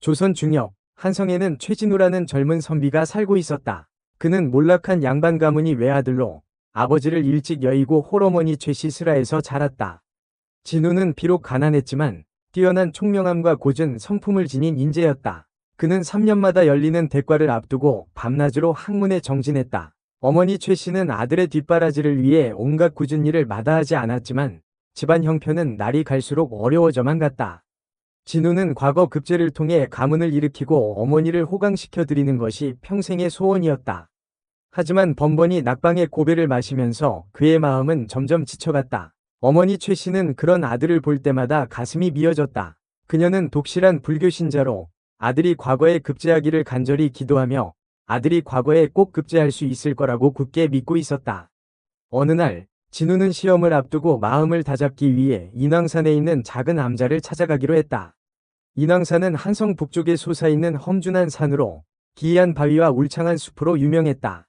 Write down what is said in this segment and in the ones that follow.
조선 중엽, 한성에는 최진우라는 젊은 선비가 살고 있었다. 그는 몰락한 양반 가문이 외아들로 아버지를 일찍 여의고 홀어머니 최시슬하에서 자랐다. 진우는 비록 가난했지만 뛰어난 총명함과 고전 성품을 지닌 인재였다. 그는 3년마다 열리는 대과를 앞두고 밤낮으로 학문에 정진했다. 어머니 최 씨는 아들의 뒷바라지를 위해 온갖 굳은 일을 마다하지 않았지만 집안 형편은 날이 갈수록 어려워져만 갔다. 진우는 과거 급제를 통해 가문을 일으키고 어머니를 호강시켜 드리는 것이 평생의 소원이었다. 하지만 번번이 낙방의 고배를 마시면서 그의 마음은 점점 지쳐갔다. 어머니 최 씨는 그런 아들을 볼 때마다 가슴이 미어졌다. 그녀는 독실한 불교 신자로 아들이 과거에 급제하기를 간절히 기도하며 아들이 과거에 꼭 급제할 수 있을 거라고 굳게 믿고 있었다. 어느 날 진우는 시험을 앞두고 마음을 다잡기 위해 인왕산에 있는 작은 암자를 찾아가기로 했다. 인왕산은 한성 북쪽에 솟아있는 험준한 산으로 기이한 바위와 울창한 숲으로 유명했다.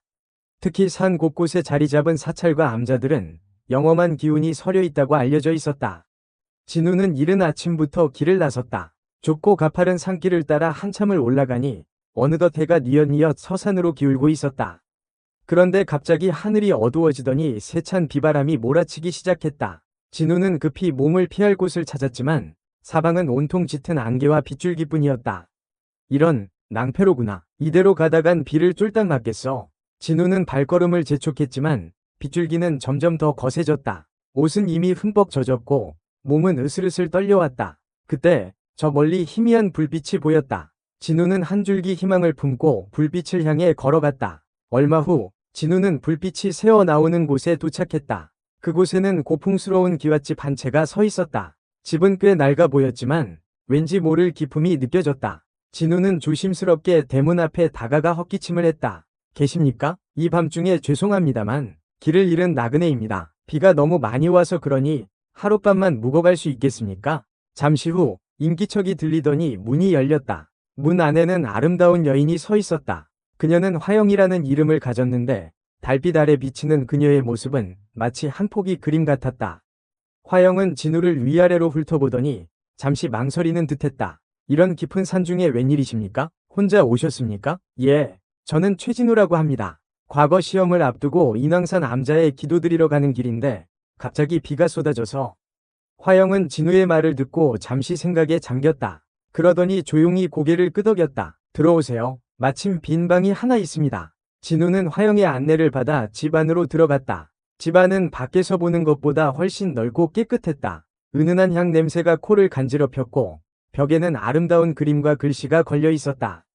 특히 산 곳곳에 자리 잡은 사찰과 암자들은 영험한 기운이 서려 있다고 알려져 있었다. 진우는 이른 아침부터 길을 나섰다. 좁고 가파른 산길을 따라 한참을 올라가니 어느덧 해가 뉘엿뉘엿 서산으로 기울고 있었다. 그런데 갑자기 하늘이 어두워지더니 세찬 비바람이 몰아치기 시작했다. 진우는 급히 몸을 피할 곳을 찾았지만 사방은 온통 짙은 안개와 빗줄기뿐이었다. 이런 낭패로구나. 이대로 가다간 비를 쫄딱 맞겠어. 진우는 발걸음을 재촉했지만 빗줄기는 점점 더 거세졌다. 옷은 이미 흠뻑 젖었고 몸은 으슬으슬 떨려왔다. 그때 저 멀리 희미한 불빛이 보였다. 진우는 한 줄기 희망을 품고 불빛을 향해 걸어갔다. 얼마 후 진우는 불빛이 새어나오는 곳에 도착했다. 그곳에는 고풍스러운 기와집 한 채가 서 있었다. 집은 꽤 낡아 보였지만 왠지 모를 기품이 느껴졌다. 진우는 조심스럽게 대문 앞에 다가가 헛기침을 했다. 계십니까? 이 밤중에 죄송합니다만 길을 잃은 나그네입니다. 비가 너무 많이 와서 그러니 하룻밤만 묵어갈 수 있겠습니까? 잠시 후 인기척이 들리더니 문이 열렸다. 문 안에는 아름다운 여인이 서 있었다. 그녀는 화영이라는 이름을 가졌는데 달빛 아래 비치는 그녀의 모습은 마치 한 폭의 그림 같았다. 화영은 진우를 위아래로 훑어보더니 잠시 망설이는 듯했다. 이런 깊은 산중에 웬일이십니까? 혼자 오셨습니까? 예, 저는 최진우라고 합니다. 과거 시험을 앞두고 인왕산 암자에 기도드리러 가는 길인데 갑자기 비가 쏟아져서. 화영은 진우의 말을 듣고 잠시 생각에 잠겼다. 그러더니 조용히 고개를 끄덕였다. 들어오세요. 마침 빈 방이 하나 있습니다. 진우는 화영의 안내를 받아 집 안으로 들어갔다. 집 안은 밖에서 보는 것보다 훨씬 넓고 깨끗했다. 은은한 향 냄새가 코를 간지럽혔고 벽에는 아름다운 그림과 글씨가 걸려 있었다.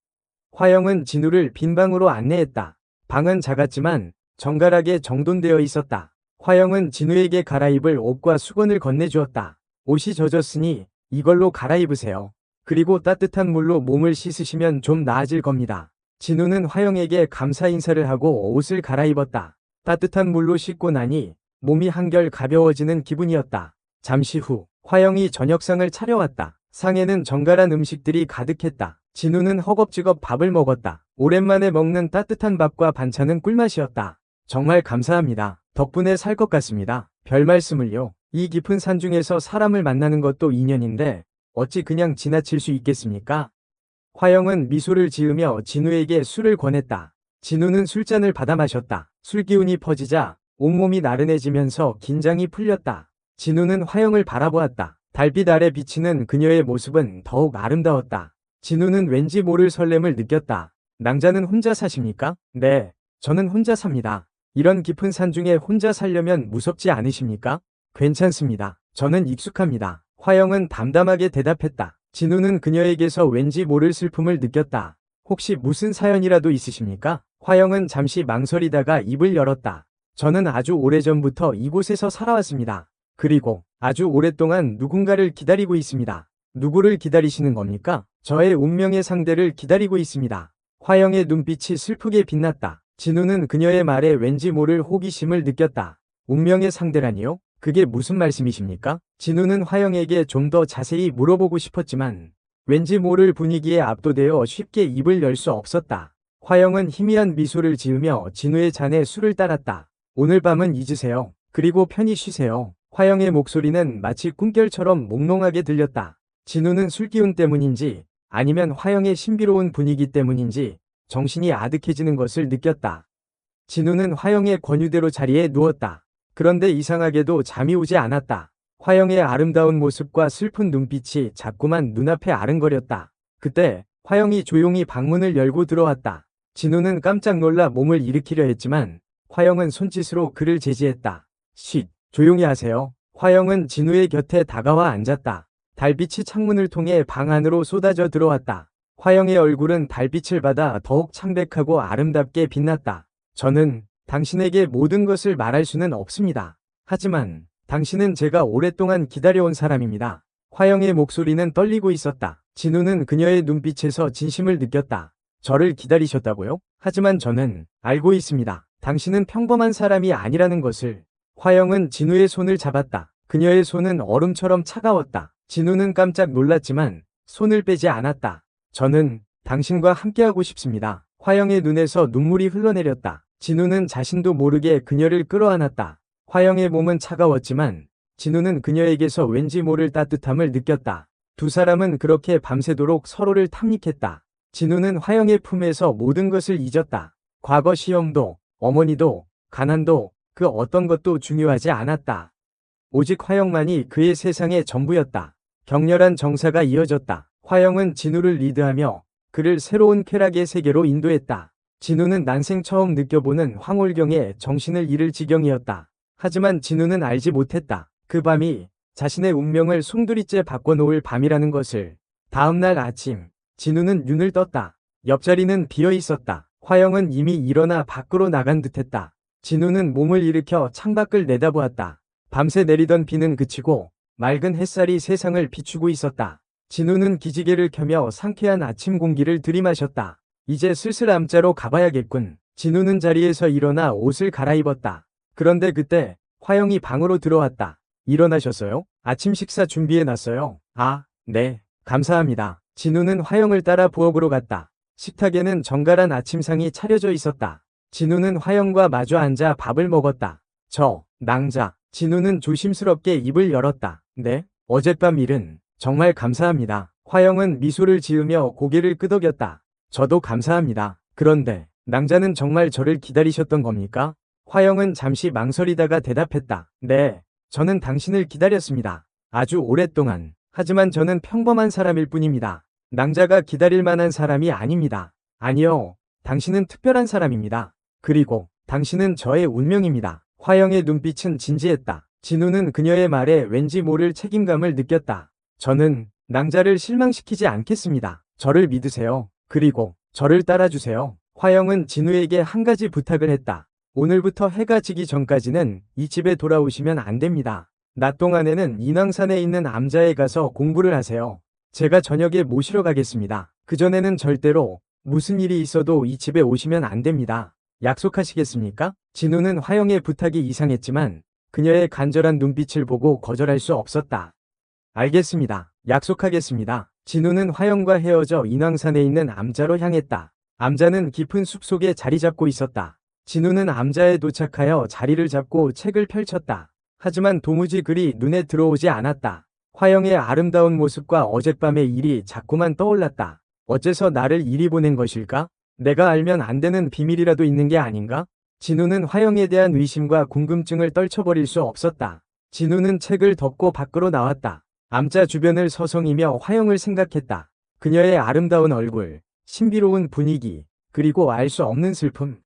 화영은 진우를 빈 방으로 안내했다. 방은 작았지만 정갈하게 정돈되어 있었다. 화영은 진우에게 갈아입을 옷과 수건을 건네주었다. 옷이 젖었으니 이걸로 갈아입으세요. 그리고 따뜻한 물로 몸을 씻으시면 좀 나아질 겁니다. 진우는 화영에게 감사 인사를 하고 옷을 갈아입었다. 따뜻한 물로 씻고 나니 몸이 한결 가벼워지는 기분이었다. 잠시 후 화영이 저녁상을 차려왔다. 상에는 정갈한 음식들이 가득했다. 진우는 허겁지겁 밥을 먹었다. 오랜만에 먹는 따뜻한 밥과 반찬은 꿀맛이었다. 정말 감사합니다. 덕분에 살 것 같습니다. 별 말씀을요. 이 깊은 산중에서 사람을 만나는 것도 인연인데 어찌 그냥 지나칠 수 있겠습니까? 화영은 미소를 지으며 진우에게 술을 권했다. 진우는 술잔을 받아 마셨다. 술기운이 퍼지자 온몸이 나른해지면서 긴장이 풀렸다. 진우는 화영을 바라보았다. 달빛 아래 비치는 그녀의 모습은 더욱 아름다웠다. 진우는 왠지 모를 설렘을 느꼈다. 낭자는 혼자 사십니까? 네, 저는 혼자 삽니다. 이런 깊은 산중에 혼자 살려면 무섭지 않으십니까? 괜찮습니다. 저는 익숙합니다. 화영은 담담하게 대답했다. 진우는 그녀에게서 왠지 모를 슬픔을 느꼈다. 혹시 무슨 사연이라도 있으십니까? 화영은 잠시 망설이다가 입을 열었다. 저는 아주 오래전부터 이곳에서 살아왔습니다. 그리고 아주 오랫동안 누군가를 기다리고 있습니다. 누구를 기다리시는 겁니까? 저의 운명의 상대를 기다리고 있습니다. 화영의 눈빛이 슬프게 빛났다. 진우는 그녀의 말에 왠지 모를 호기심을 느꼈다. 운명의 상대라니요? 그게 무슨 말씀이십니까? 진우는 화영에게 좀 더 자세히 물어보고 싶었지만 왠지 모를 분위기에 압도되어 쉽게 입을 열 수 없었다. 화영은 희미한 미소를 지으며 진우의 잔에 술을 따랐다. 오늘 밤은 잊으세요. 그리고 편히 쉬세요. 화영의 목소리는 마치 꿈결처럼 몽롱하게 들렸다. 진우는 술기운 때문인지 아니면 화영의 신비로운 분위기 때문인지 정신이 아득해지는 것을 느꼈다. 진우는 화영의 권유대로 자리에 누웠다. 그런데 이상하게도 잠이 오지 않았다. 화영의 아름다운 모습과 슬픈 눈빛이 자꾸만 눈앞에 아른거렸다. 그때 화영이 조용히 방문을 열고 들어왔다. 진우는 깜짝 놀라 몸을 일으키려 했지만 화영은 손짓으로 그를 제지했다. 쉿, 조용히 하세요. 화영은 진우의 곁에 다가와 앉았다. 달빛이 창문을 통해 방 안으로 쏟아져 들어왔다. 화영의 얼굴은 달빛을 받아 더욱 창백하고 아름답게 빛났다. 저는 당신에게 모든 것을 말할 수는 없습니다. 하지만 당신은 제가 오랫동안 기다려온 사람입니다. 화영의 목소리는 떨리고 있었다. 진우는 그녀의 눈빛에서 진심을 느꼈다. 저를 기다리셨다고요? 하지만 저는 알고 있습니다. 당신은 평범한 사람이 아니라는 것을. 화영은 진우의 손을 잡았다. 그녀의 손은 얼음처럼 차가웠다. 진우는 깜짝 놀랐지만 손을 빼지 않았다. 저는 당신과 함께하고 싶습니다. 화영의 눈에서 눈물이 흘러내렸다. 진우는 자신도 모르게 그녀를 끌어안았다. 화영의 몸은 차가웠지만 진우는 그녀에게서 왠지 모를 따뜻함을 느꼈다. 두 사람은 그렇게 밤새도록 서로를 탐닉했다. 진우는 화영의 품에서 모든 것을 잊었다. 과거 시험도, 어머니도, 가난도, 그 어떤 것도 중요하지 않았다. 오직 화영만이 그의 세상의 전부였다. 격렬한 정사가 이어졌다. 화영은 진우를 리드하며 그를 새로운 쾌락의 세계로 인도했다. 진우는 난생 처음 느껴보는 황홀경에 정신을 잃을 지경이었다. 하지만 진우는 알지 못했다. 그 밤이 자신의 운명을 송두리째 바꿔놓을 밤이라는 것을. 다음날 아침, 진우는 눈을 떴다. 옆자리는 비어 있었다. 화영은 이미 일어나 밖으로 나간 듯했다. 진우는 몸을 일으켜 창밖을 내다보았다. 밤새 내리던 비는 그치고 맑은 햇살이 세상을 비추고 있었다. 진우는 기지개를 켜며 상쾌한 아침 공기를 들이마셨다. 이제 슬슬 암자로 가봐야겠군. 진우는 자리에서 일어나 옷을 갈아입었다. 그런데 그때 화영이 방으로 들어왔다. 일어나셨어요? 아침 식사 준비해놨어요. 아, 네, 감사합니다. 진우는 화영을 따라 부엌으로 갔다. 식탁에는 정갈한 아침상이 차려져 있었다. 진우는 화영과 마주 앉아 밥을 먹었다. 낭자. 진우는 조심스럽게 입을 열었다. 네, 어젯밤 일은 정말 감사합니다. 화영은 미소를 지으며 고개를 끄덕였다. 저도 감사합니다. 그런데 낭자는 정말 저를 기다리셨던 겁니까? 화영은 잠시 망설이다가 대답했다. 네, 저는 당신을 기다렸습니다. 아주 오랫동안. 하지만 저는 평범한 사람일 뿐입니다. 낭자가 기다릴 만한 사람이 아닙니다. 아니요, 당신은 특별한 사람입니다. 그리고 당신은 저의 운명입니다. 화영의 눈빛은 진지했다. 진우는 그녀의 말에 왠지 모를 책임감을 느꼈다. 저는 낭자를 실망시키지 않겠습니다. 저를 믿으세요. 그리고 저를 따라주세요. 화영은 진우에게 한 가지 부탁을 했다. 오늘부터 해가 지기 전까지는 이 집에 돌아오시면 안 됩니다. 낮 동안에는 인왕산에 있는 암자에 가서 공부를 하세요. 제가 저녁에 모시러 가겠습니다. 그전에는 절대로 무슨 일이 있어도 이 집에 오시면 안 됩니다. 약속하시겠습니까? 진우는 화영의 부탁이 이상했지만 그녀의 간절한 눈빛을 보고 거절할 수 없었다. 알겠습니다. 약속하겠습니다. 진우는 화영과 헤어져 인왕산에 있는 암자로 향했다. 암자는 깊은 숲속에 자리 잡고 있었다. 진우는 암자에 도착하여 자리를 잡고 책을 펼쳤다. 하지만 도무지 글이 눈에 들어오지 않았다. 화영의 아름다운 모습과 어젯밤의 일이 자꾸만 떠올랐다. 어째서 나를 이리 보낸 것일까? 내가 알면 안 되는 비밀이라도 있는 게 아닌가? 진우는 화영에 대한 의심과 궁금증을 떨쳐버릴 수 없었다. 진우는 책을 덮고 밖으로 나왔다. 암자 주변을 서성이며 화영을 생각했다. 그녀의 아름다운 얼굴, 신비로운 분위기, 그리고 알 수 없는 슬픔.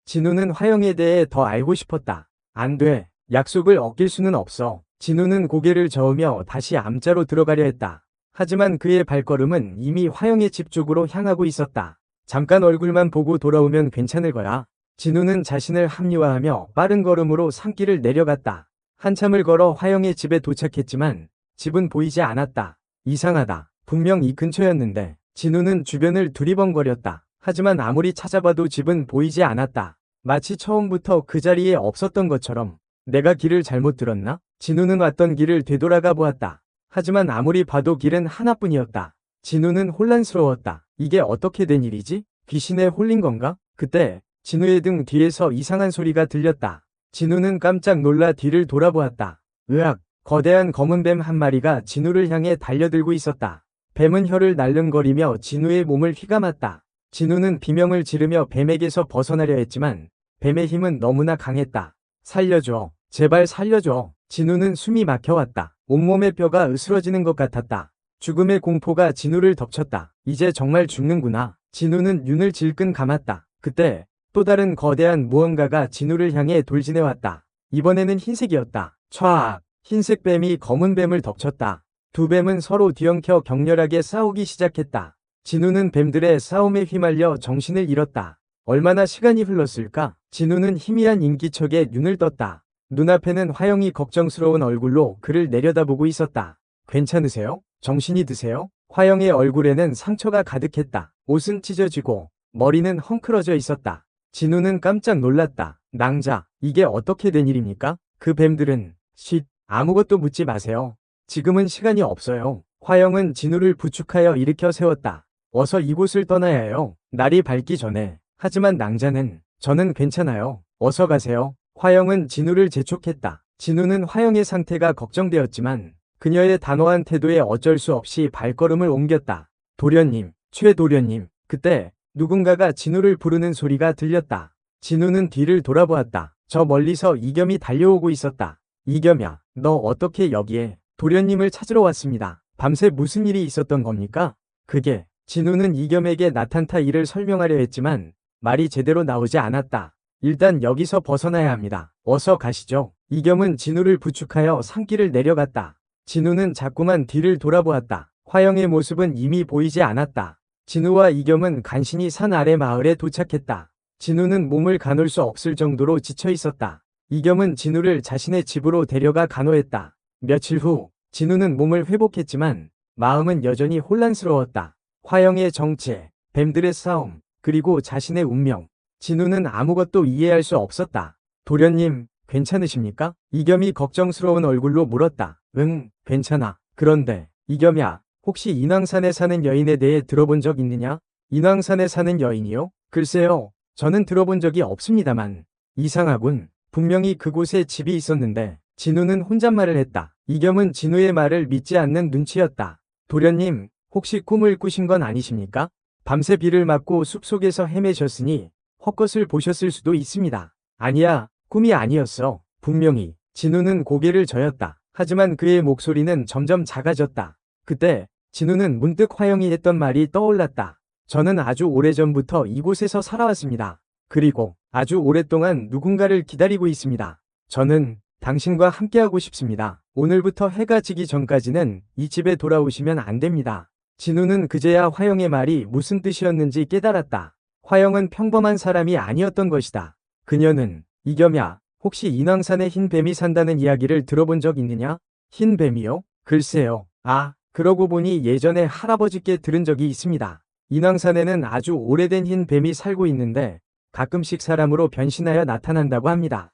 진우는 화영에 대해 더 알고 싶었다. 안 돼. 약속을 어길 수는 없어. 진우는 고개를 저으며 다시 암자로 들어가려 했다. 하지만 그의 발걸음은 이미 화영의 집 쪽으로 향하고 있었다. 잠깐 얼굴만 보고 돌아오면 괜찮을 거야. 진우는 자신을 합리화하며 빠른 걸음으로 산길을 내려갔다. 한참을 걸어 화영의 집에 도착했지만 집은 보이지 않았다. 이상하다. 분명 이 근처였는데. 진우는 주변을 두리번거렸다. 하지만 아무리 찾아봐도 집은 보이지 않았다. 마치 처음부터 그 자리에 없었던 것처럼. 내가 길을 잘못 들었나? 진우는 왔던 길을 되돌아가 보았다. 하지만 아무리 봐도 길은 하나뿐이었다. 진우는 혼란스러웠다. 이게 어떻게 된 일이지? 귀신에 홀린 건가? 그때 진우의 등 뒤에서 이상한 소리가 들렸다. 진우는 깜짝 놀라 뒤를 돌아보았다. 으악! 거대한 검은 뱀 한 마리가 진우를 향해 달려들고 있었다. 뱀은 혀를 날름거리며 진우의 몸을 휘감았다. 진우는 비명을 지르며 뱀에게서 벗어나려 했지만 뱀의 힘은 너무나 강했다. 살려줘. 제발 살려줘. 진우는 숨이 막혀왔다. 온몸의 뼈가 으스러지는 것 같았다. 죽음의 공포가 진우를 덮쳤다. 이제 정말 죽는구나. 진우는 눈을 질끈 감았다. 그때 또 다른 거대한 무언가가 진우를 향해 돌진해왔다. 이번에는 흰색이었다. 촤악! 흰색 뱀이 검은 뱀을 덮쳤다. 두 뱀은 서로 뒤엉켜 격렬하게 싸우기 시작했다. 진우는 뱀들의 싸움에 휘말려 정신을 잃었다. 얼마나 시간이 흘렀을까? 진우는 희미한 인기척에 눈을 떴다. 눈앞에는 화영이 걱정스러운 얼굴로 그를 내려다보고 있었다. 괜찮으세요? 정신이 드세요? 화영의 얼굴에는 상처가 가득했다. 옷은 찢어지고 머리는 헝클어져 있었다. 진우는 깜짝 놀랐다. 낭자, 이게 어떻게 된 일입니까? 그 뱀들은 쉿, 아무것도 묻지 마세요. 지금은 시간이 없어요. 화영은 진우를 부축하여 일으켜 세웠다. 어서 이곳을 떠나야 해요. 날이 밝기 전에. 하지만 낭자는 저는 괜찮아요. 어서 가세요. 화영은 진우를 재촉했다. 진우는 화영의 상태가 걱정되었지만 그녀의 단호한 태도에 어쩔 수 없이 발걸음을 옮겼다. 도련님, 최도련님. 그때 누군가가 진우를 부르는 소리가 들렸다. 진우는 뒤를 돌아보았다. 저 멀리서 이겸이 달려오고 있었다. 이겸야, 너 어떻게 여기에? 도련님을 찾으러 왔습니다. 밤새 무슨 일이 있었던 겁니까? 그게, 진우는 이겸에게 나탄타 일을 설명하려 했지만 말이 제대로 나오지 않았다. 일단 여기서 벗어나야 합니다. 어서 가시죠. 이겸은 진우를 부축하여 산길을 내려갔다. 진우는 자꾸만 뒤를 돌아보았다. 화영의 모습은 이미 보이지 않았다. 진우와 이겸은 간신히 산 아래 마을에 도착했다. 진우는 몸을 가눌 수 없을 정도로 지쳐 있었다. 이겸은 진우를 자신의 집으로 데려가 간호했다. 며칠 후 진우는 몸을 회복했지만 마음은 여전히 혼란스러웠다. 화영의 정체, 뱀들의 싸움, 그리고 자신의 운명. 진우는 아무것도 이해할 수 없었다. 도련님, 괜찮으십니까? 이겸이 걱정스러운 얼굴로 물었다. 응, 괜찮아. 그런데 이겸야, 혹시 인왕산에 사는 여인에 대해 들어본 적 있느냐? 인왕산에 사는 여인이요? 글쎄요, 저는 들어본 적이 없습니다만. 이상하군. 분명히 그곳에 집이 있었는데. 진우는 혼잣말을 했다. 이겸은 진우의 말을 믿지 않는 눈치였다. 도련님, 혹시 꿈을 꾸신 건 아니십니까? 밤새 비를 맞고 숲속에서 헤매셨으니 헛것을 보셨을 수도 있습니다. 아니야, 꿈이 아니었어. 분명히. 진우는 고개를 저었다. 하지만 그의 목소리는 점점 작아졌다. 그때 진우는 문득 화영이 했던 말이 떠올랐다. 저는 아주 오래전부터 이곳에서 살아왔습니다. 그리고 아주 오랫동안 누군가를 기다리고 있습니다. 저는 당신과 함께하고 싶습니다. 오늘부터 해가 지기 전까지는 이 집에 돌아오시면 안 됩니다. 진우는 그제야 화영의 말이 무슨 뜻이었는지 깨달았다. 화영은 평범한 사람이 아니었던 것이다. 그녀는 이겸야, 혹시 인왕산에 흰 뱀이 산다는 이야기를 들어본 적 있느냐? 흰 뱀이요? 글쎄요. 아, 그러고 보니 예전에 할아버지께 들은 적이 있습니다. 인왕산에는 아주 오래된 흰 뱀이 살고 있는데 가끔씩 사람으로 변신하여 나타난다고 합니다.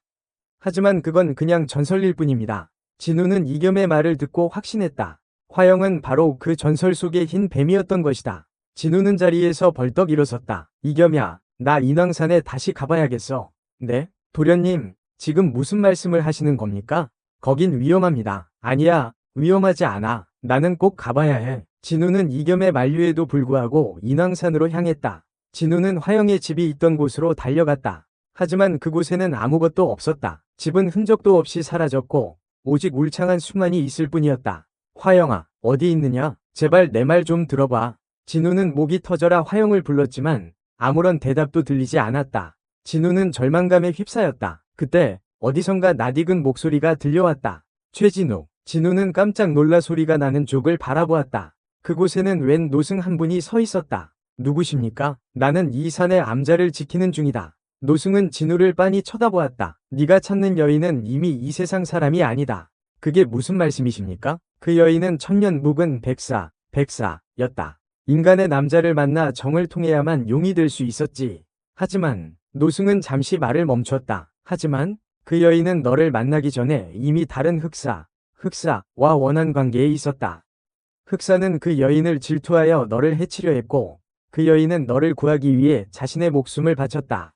하지만 그건 그냥 전설일 뿐입니다. 진우는 이겸의 말을 듣고 확신했다. 화영은 바로 그 전설 속의 흰 뱀이었던 것이다. 진우는 자리에서 벌떡 일어섰다. 이겸야, 나 인왕산에 다시 가봐야겠어. 네? 도련님, 지금 무슨 말씀을 하시는 겁니까? 거긴 위험합니다. 아니야, 위험하지 않아. 나는 꼭 가봐야 해. 진우는 이겸의 만류에도 불구하고 인왕산으로 향했다. 진우는 화영의 집이 있던 곳으로 달려갔다. 하지만 그곳에는 아무것도 없었다. 집은 흔적도 없이 사라졌고 오직 울창한 수만이 있을 뿐이었다. 화영아, 어디 있느냐? 제발 내 말 좀 들어봐. 진우는 목이 터져라 화영을 불렀지만 아무런 대답도 들리지 않았다. 진우는 절망감에 휩싸였다. 그때 어디선가 낯익은 목소리가 들려왔다. 최진우. 진우는 깜짝 놀라 소리가 나는 쪽을 바라보았다. 그곳에는 웬 노승 한 분이 서 있었다. 누구십니까? 나는 이 산의 암자를 지키는 중이다. 노승은 진우를 빤히 쳐다보았다. 네가 찾는 여인은 이미 이 세상 사람이 아니다. 그게 무슨 말씀이십니까? 그 여인은 천년 묵은 백사였다. 인간의 남자를 만나 정을 통해야만 용이 될 수 있었지. 하지만 노승은 잠시 말을 멈췄다. 하지만 그 여인은 너를 만나기 전에 이미 다른 흑사와 원한 관계에 있었다. 흑사는 그 여인을 질투하여 너를 해치려 했고 그 여인은 너를 구하기 위해 자신의 목숨을 바쳤다.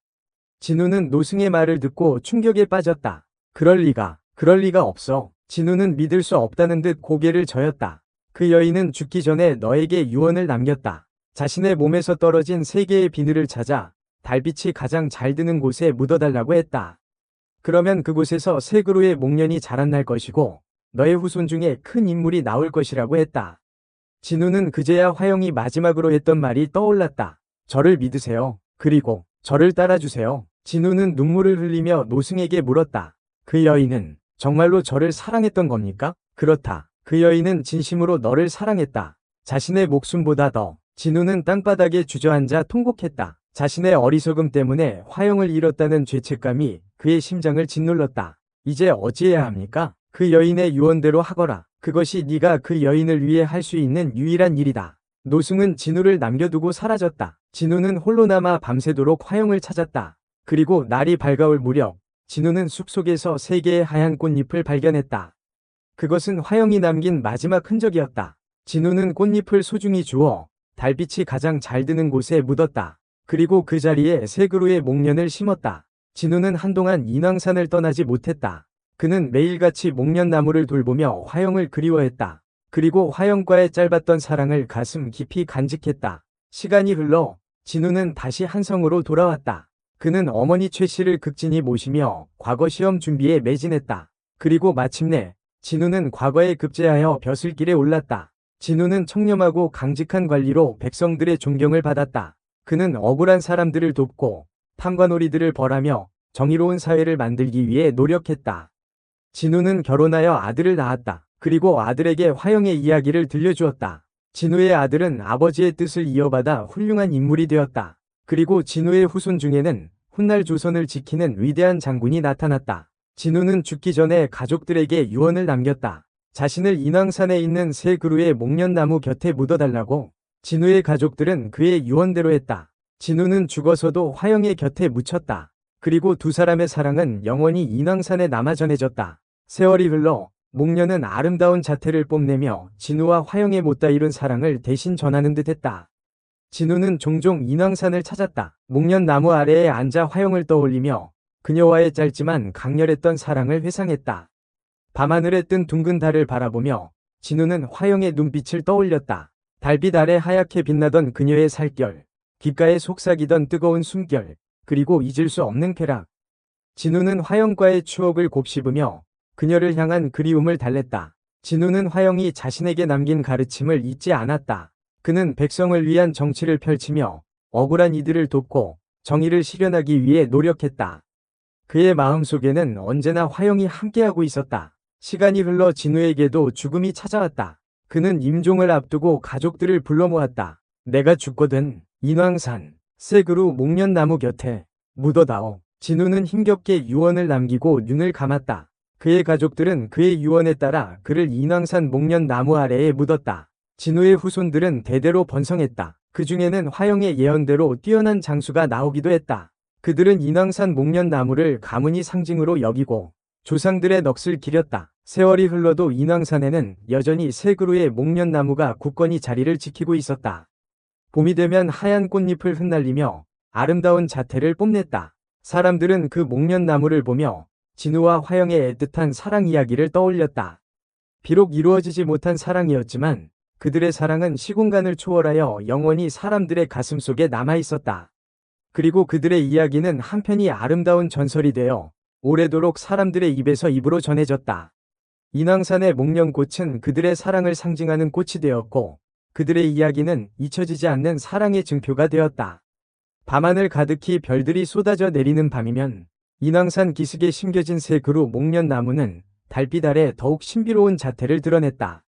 진우는 노승의 말을 듣고 충격에 빠졌다. 그럴 리가 없어. 진우는 믿을 수 없다는 듯 고개를 저었다. 그 여인은 죽기 전에 너에게 유언을 남겼다. 자신의 몸에서 떨어진 3개의 비늘을 찾아 달빛이 가장 잘 드는 곳에 묻어달라고 했다. 그러면 그곳에서 새 그루의 목련이 자라날 것이고 너의 후손 중에 큰 인물이 나올 것이라고 했다. 진우는 그제야 화영이 마지막으로 했던 말이 떠올랐다. 저를 믿으세요. 그리고 저를 따라주세요. 진우는 눈물을 흘리며 노승에게 물었다. 그 여인은 정말로 저를 사랑했던 겁니까? 그렇다. 그 여인은 진심으로 너를 사랑했다. 자신의 목숨보다 더. 진우는 땅바닥에 주저앉아 통곡했다. 자신의 어리석음 때문에 화영을 잃었다는 죄책감이 그의 심장을 짓눌렀다. 이제 어찌해야 합니까? 그 여인의 유언대로 하거라. 그것이 네가 그 여인을 위해 할 수 있는 유일한 일이다. 노승은 진우를 남겨두고 사라졌다. 진우는 홀로 남아 밤새도록 화영을 찾았다. 그리고 날이 밝아올 무렵 진우는 숲속에서 3개의 하얀 꽃잎을 발견했다. 그것은 화영이 남긴 마지막 흔적이었다. 진우는 꽃잎을 소중히 주워 달빛이 가장 잘 드는 곳에 묻었다. 그리고 그 자리에 새 그루의 목련을 심었다. 진우는 한동안 인왕산을 떠나지 못했다. 그는 매일같이 목련나무를 돌보며 화영을 그리워했다. 그리고 화영과의 짧았던 사랑을 가슴 깊이 간직했다. 시간이 흘러 진우는 다시 한성으로 돌아왔다. 그는 어머니 최 씨를 극진히 모시며 과거 시험 준비에 매진했다. 그리고 마침내 진우는 과거에 급제하여 벼슬길에 올랐다. 진우는 청렴하고 강직한 관리로 백성들의 존경을 받았다. 그는 억울한 사람들을 돕고 탐관오리들을 벌하며 정의로운 사회를 만들기 위해 노력했다. 진우는 결혼하여 아들을 낳았다. 그리고 아들에게 화영의 이야기를 들려주었다. 진우의 아들은 아버지의 뜻을 이어받아 훌륭한 인물이 되었다. 그리고 진우의 후손 중에는 훗날 조선을 지키는 위대한 장군이 나타났다. 진우는 죽기 전에 가족들에게 유언을 남겼다. 자신을 인왕산에 있는 새 그루의 목련나무 곁에 묻어달라고. 진우의 가족들은 그의 유언대로 했다. 진우는 죽어서도 화영의 곁에 묻혔다. 그리고 두 사람의 사랑은 영원히 인왕산에 남아 전해졌다. 세월이 흘러 목련은 아름다운 자태를 뽐내며 진우와 화영의 못다 이룬 사랑을 대신 전하는 듯 했다. 진우는 종종 인왕산을 찾았다. 목련나무 아래에 앉아 화영을 떠올리며 그녀와의 짧지만 강렬했던 사랑을 회상했다. 밤하늘에 뜬 둥근 달을 바라보며 진우는 화영의 눈빛을 떠올렸다. 달빛 아래 하얗게 빛나던 그녀의 살결, 귓가에 속삭이던 뜨거운 숨결, 그리고 잊을 수 없는 쾌락. 진우는 화영과의 추억을 곱씹으며 그녀를 향한 그리움을 달랬다. 진우는 화영이 자신에게 남긴 가르침을 잊지 않았다. 그는 백성을 위한 정치를 펼치며 억울한 이들을 돕고 정의를 실현하기 위해 노력했다. 그의 마음속에는 언제나 화영이 함께하고 있었다. 시간이 흘러 진우에게도 죽음이 찾아왔다. 그는 임종을 앞두고 가족들을 불러 모았다. 내가 죽거든 인왕산 새 그루 목련나무 곁에 묻어다오. 진우는 힘겹게 유언을 남기고 눈을 감았다. 그의 가족들은 그의 유언에 따라 그를 인왕산 목련나무 아래에 묻었다. 진우의 후손들은 대대로 번성했다. 그 중에는 화영의 예언대로 뛰어난 장수가 나오기도 했다. 그들은 인왕산 목련나무를 가문의 상징으로 여기고 조상들의 넋을 기렸다. 세월이 흘러도 인왕산에는 여전히 새 그루의 목련나무가 굳건히 자리를 지키고 있었다. 봄이 되면 하얀 꽃잎을 흩날리며 아름다운 자태를 뽐냈다. 사람들은 그 목련나무를 보며 진우와 화영의 애틋한 사랑 이야기를 떠올렸다. 비록 이루어지지 못한 사랑이었지만 그들의 사랑은 시공간을 초월하여 영원히 사람들의 가슴 속에 남아있었다. 그리고 그들의 이야기는 한편이 아름다운 전설이 되어 오래도록 사람들의 입에서 입으로 전해졌다. 인왕산의 목련꽃은 그들의 사랑을 상징하는 꽃이 되었고 그들의 이야기는 잊혀지지 않는 사랑의 증표가 되었다. 밤하늘 가득히 별들이 쏟아져 내리는 밤이면 인왕산 기슭에 심겨진 새 그루 목련나무는 달빛 아래 더욱 신비로운 자태를 드러냈다.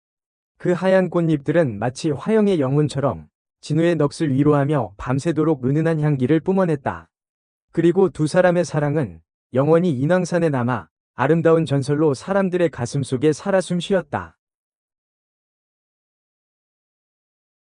그 하얀 꽃잎들은 마치 화영의 영혼처럼 진우의 넋을 위로하며 밤새도록 은은한 향기를 뿜어냈다. 그리고 두 사람의 사랑은 영원히 인왕산에 남아 아름다운 전설로 사람들의 가슴 속에 살아 숨쉬었다.